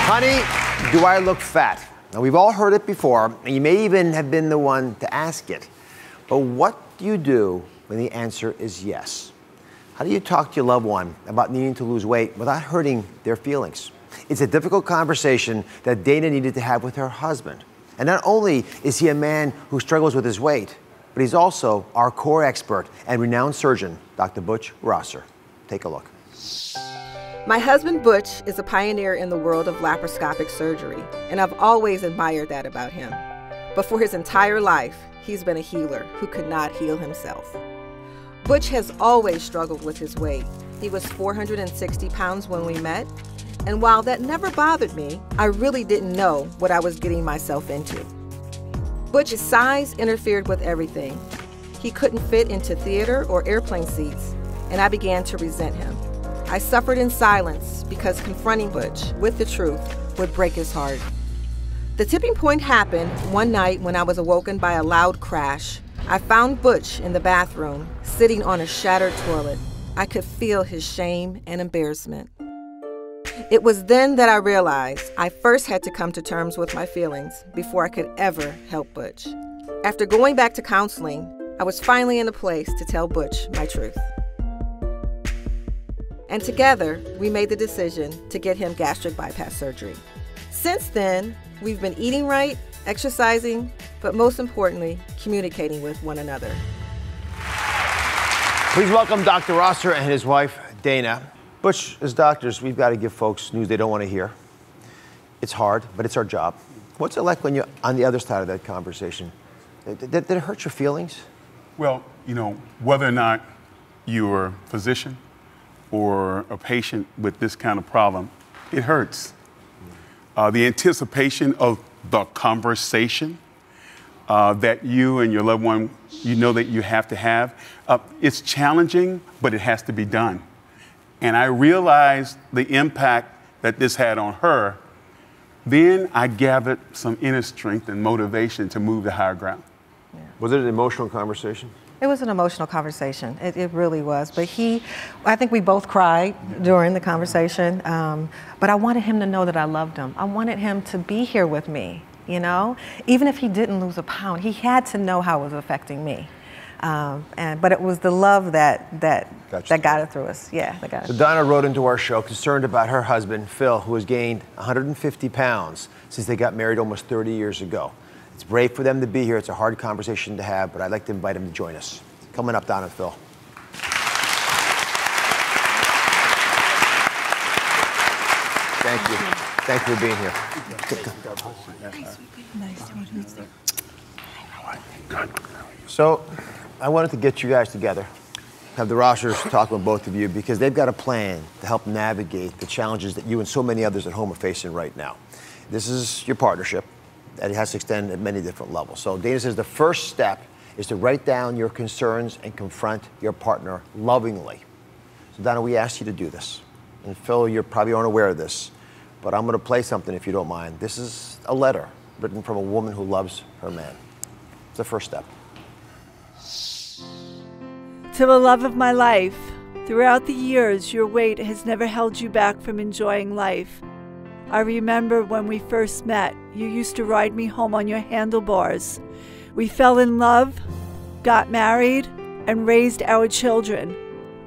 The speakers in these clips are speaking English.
Honey, do I look fat? Now, we've all heard it before, and you may even have been the one to ask it. But what do you do when the answer is yes? How do you talk to your loved one about needing to lose weight without hurting their feelings? It's a difficult conversation that Dana needed to have with her husband. And not only is he a man who struggles with his weight, but he's also our core expert and renowned surgeon, Dr. Butch Rosser. Take a look. My husband, Butch, is a pioneer in the world of laparoscopic surgery, and I've always admired that about him. But for his entire life, he's been a healer who could not heal himself. Butch has always struggled with his weight. He was 460 pounds when we met, and while that never bothered me, I really didn't know what I was getting myself into. Butch's size interfered with everything. He couldn't fit into theater or airplane seats, and I began to resent him. I suffered in silence because confronting Butch with the truth would break his heart. The tipping point happened one night when I was awoken by a loud crash. I found Butch in the bathroom, sitting on a shattered toilet. I could feel his shame and embarrassment. It was then that I realized I first had to come to terms with my feelings before I could ever help Butch. After going back to counseling, I was finally in a place to tell Butch my truth. And together, we made the decision to get him gastric bypass surgery. Since then, we've been eating right, exercising, but most importantly, communicating with one another. Please welcome Dr. Rosser and his wife, Dana. Butch, as doctors, we've got to give folks news they don't want to hear. It's hard, but it's our job. What's it like when you're on the other side of that conversation? Did it hurt your feelings? Well, you know, whether or not you're a physician or a patient with this kind of problem, it hurts. The anticipation of the conversation that you and your loved one, you know that you have to have, it's challenging, but it has to be done. And I realized the impact that this had on her. Then I gathered some inner strength and motivation to move to higher ground. Yeah. Was it an emotional conversation? It was an emotional conversation. It really was. But I think we both cried during the conversation. But I wanted him to know that I loved him. I wanted him to be here with me, you know? Even if he didn't lose a pound, he had to know how it was affecting me. But it was the love that got it through us. Yeah, that got it. So Donna wrote into our show concerned about her husband, Phil, who has gained 150 pounds since they got married almost 30 years ago. It's brave for them to be here. It's a hard conversation to have, but I'd like to invite him to join us. Coming up, Donna and Phil. Thank you. Thank you for being here. So I wanted to get you guys together, have the Rossers talk with both of you, because they've got a plan to help navigate the challenges that you and so many others at home are facing right now. This is your partnership, and it has to extend at many different levels. So Dana says the first step is to write down your concerns and confront your partner lovingly. So Donna, we asked you to do this. And Phil, you probably aren't aware of this, but I'm gonna play something if you don't mind. This is a letter written from a woman who loves her man. It's the first step. To the love of my life, throughout the years, your weight has never held you back from enjoying life. I remember when we first met, you used to ride me home on your handlebars. We fell in love, got married, and raised our children.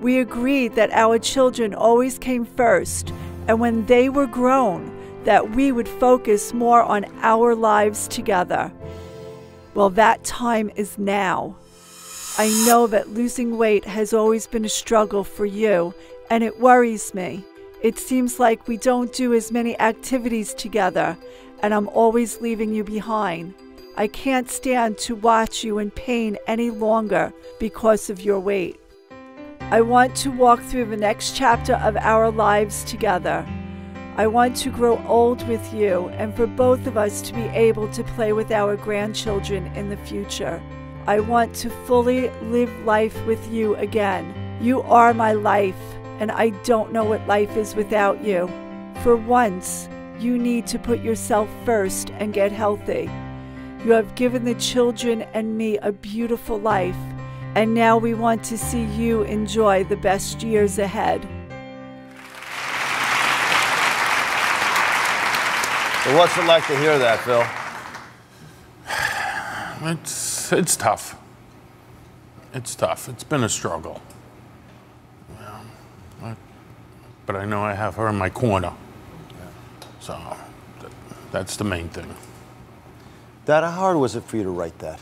We agreed that our children always came first, and when they were grown, that we would focus more on our lives together. Well, that time is now. I know that losing weight has always been a struggle for you, and it worries me. It seems like we don't do as many activities together, and I'm always leaving you behind. I can't stand to watch you in pain any longer because of your weight. I want to walk through the next chapter of our lives together. I want to grow old with you and for both of us to be able to play with our grandchildren in the future. I want to fully live life with you again. You are my life, and I don't know what life is without you. For once, you need to put yourself first and get healthy. You have given the children and me a beautiful life, and now we want to see you enjoy the best years ahead. So what's it like to hear that, Phil? It's tough. It's tough. It's been a struggle. But I know I have her in my corner. So that's the main thing. Dad, how hard was it for you to write that?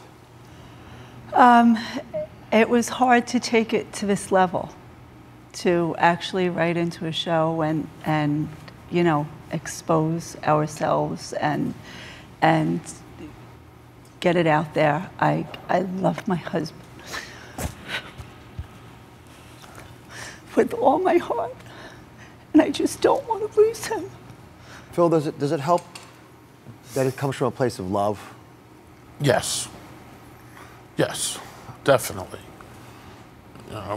It was hard to take it to this level, to actually write into a show and you know, expose ourselves and get it out there. I love my husband with all my heart, and I just don't want to lose him. Phil, does it help that it comes from a place of love? Yes. Yes, definitely.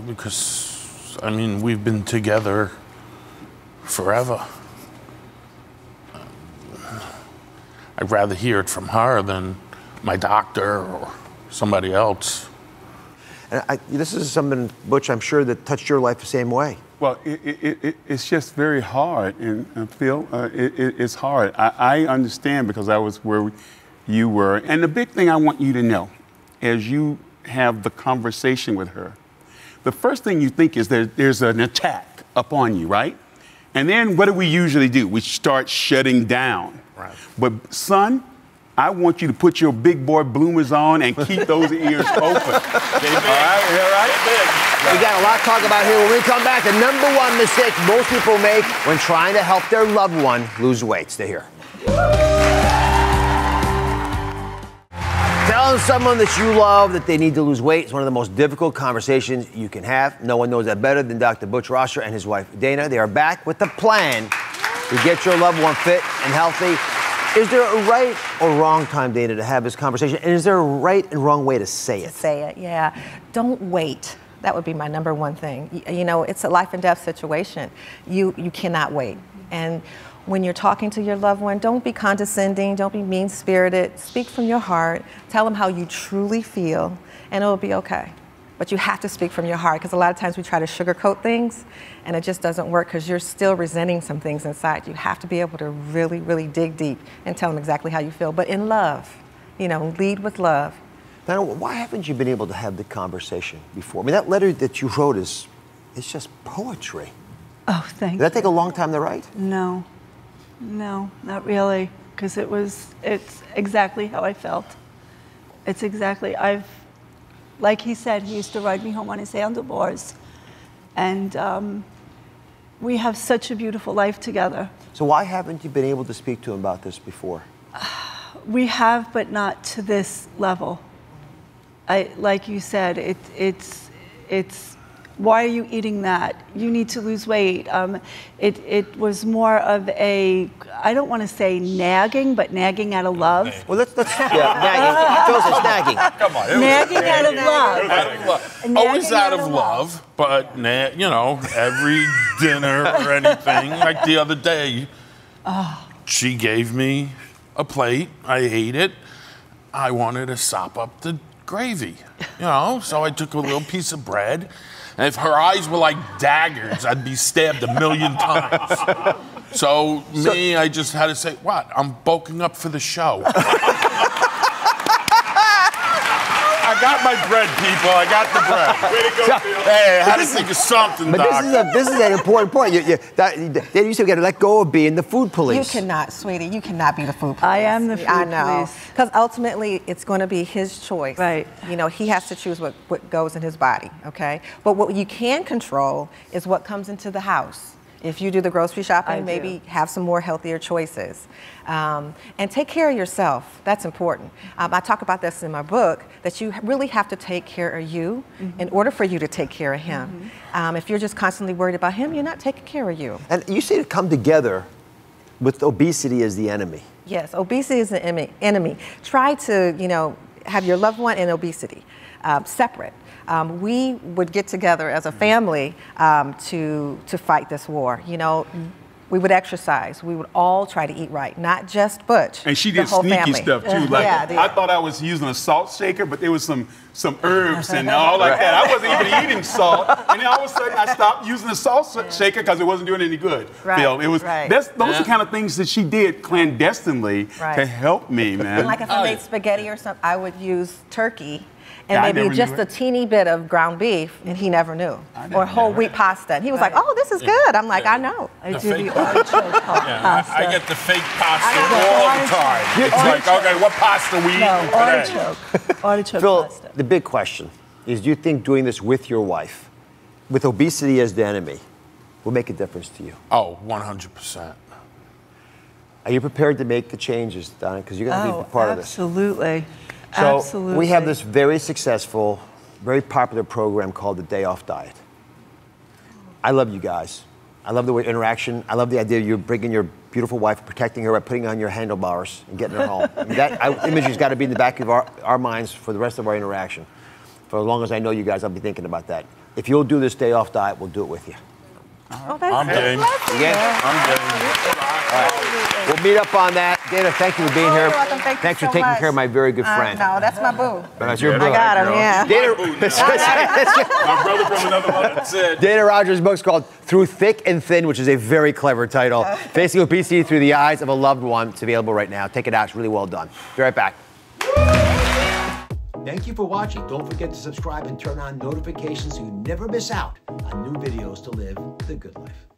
Because, I mean, we've been together forever. I'd rather hear it from her than my doctor or somebody else. And this is something, Butch, I'm sure that touched your life the same way. Well, it's just very hard, and Phil, it's hard. I understand because I was where you were. And the big thing I want you to know, as you have the conversation with her, the first thing you think is there's an attack upon you, right? And then what do we usually do? We start shutting down. Right. But son, I want you to put your big boy bloomers on and keep those ears open. All right? We got a lot to talk about here. When we come back, the #1 mistake most people make when trying to help their loved one lose weight. Stay here. Telling someone that you love that they need to lose weight is one of the most difficult conversations you can have. No one knows that better than Dr. Butch Rosher and his wife, Dana. They are back with a plan to get your loved one fit and healthy. Is there a right or wrong time, Dana, to have this conversation? And is there a right and wrong way to say it? Say it, yeah. Don't wait. That would be my #1 thing. You know, it's a life and death situation. You cannot wait. And when you're talking to your loved one, don't be condescending, don't be mean-spirited. Speak from your heart. Tell them how you truly feel, and it'll be okay. But you have to speak from your heart, because a lot of times we try to sugarcoat things, and it just doesn't work because you're still resenting some things inside. You have to be able to really, really dig deep and tell them exactly how you feel, but in love. You know, lead with love. Dana, why haven't you been able to have the conversation before? I mean, that letter that you wrote it's just poetry. Oh, thank you. Did that take a long time to write? No, not really, because it's exactly how I felt. It's exactly, like he said, he used to ride me home on his handlebars, and we have such a beautiful life together. So why haven't you been able to speak to him about this before? We have, but not to this level. Like you said, it's why are you eating that? You need to lose weight. It was more of a, I don't want to say nagging, but nagging out of love. Well, let's nagging. Phil says nagging. Come on. Nagging out of love. Always out of love, but, you know, every dinner or anything, like the other day, she gave me a plate. I ate it. I wanted to sop up the gravy, you know, so I took a little piece of bread. And if her eyes were like daggers, I'd be stabbed 1,000,000 times. So I just had to say, what? I'm bulking up for the show. I got my bread, people. I got the bread. Way to go, Phil. Hey, I had to think of something, But Doc. this is an important point. You said we got to let go of being the food police. You cannot, sweetie, you cannot be the food police. I am the food I know. police. Because ultimately, it's going to be his choice. Right. You know, he has to choose what goes in his body, okay? But what you can control is what comes into the house. If you do the grocery shopping, maybe have some more healthier choices. And take care of yourself. That's important. I talk about this in my book, that you really have to take care of you in order for you to take care of him. If you're just constantly worried about him, you're not taking care of you. And you say to come together with obesity as the enemy. Yes, obesity is an enemy. Try to, you know, have your loved one and obesity separate. We would get together as a family to fight this war. You know, We would exercise. We would all try to eat right, not just Butch. And she the did whole sneaky family. stuff too. Like Yeah, I thought I was using a salt shaker, but there was some herbs and all like that. I wasn't even eating salt, and then all of a sudden I stopped using the salt shaker because it wasn't doing any good. Right, Phil, it was right. those are the kind of things that she did clandestinely Right. to help me, man. And like if I made spaghetti or something, I would use turkey and Yeah, I maybe never just knew a it. teeny bit of ground beef, and he never knew. Or whole never. wheat pasta. And he was like, "Oh, this is good." I'm like, "I know." I The do fake- the artichoke pasta. I get the fake pasta I all get the time. It's like, okay, what pasta we No, eating today? artichoke Phil, pasta. the big question is, do you think doing this with your wife, with obesity as the enemy, will make a difference to you? Oh, 100%. Are you prepared to make the changes, Donna? Because you're going to be part of this. Absolutely. So Absolutely. we have this very successful, very popular program called the Day Off Diet. I love you guys. I love the way interaction. I love the idea you're bringing your beautiful wife, protecting her by putting on your handlebars and getting her home. I mean, that image has got to be in the back of our minds for the rest of our interaction. For as long as I know you guys, I'll be thinking about that. If you'll do this Day Off Diet, we'll do it with you. Oh, that's I'm game. Yeah. I'm game. We'll meet up on that. Dana, thank you for being here. You're welcome. Thank you Thanks for so taking much. care of my very good friend. No, that's my boo. That's your I boo. got him, yeah. Dana, My brother from another mother. That's it. Dana Rogers' book's called Through Thick and Thin, which is a very clever title. Facing obesity through the eyes of a loved one. It's available right now. Take it out. It's really well done. Be right back. Thank you for watching. Don't forget to subscribe and turn on notifications so you never miss out on new videos to live the good life.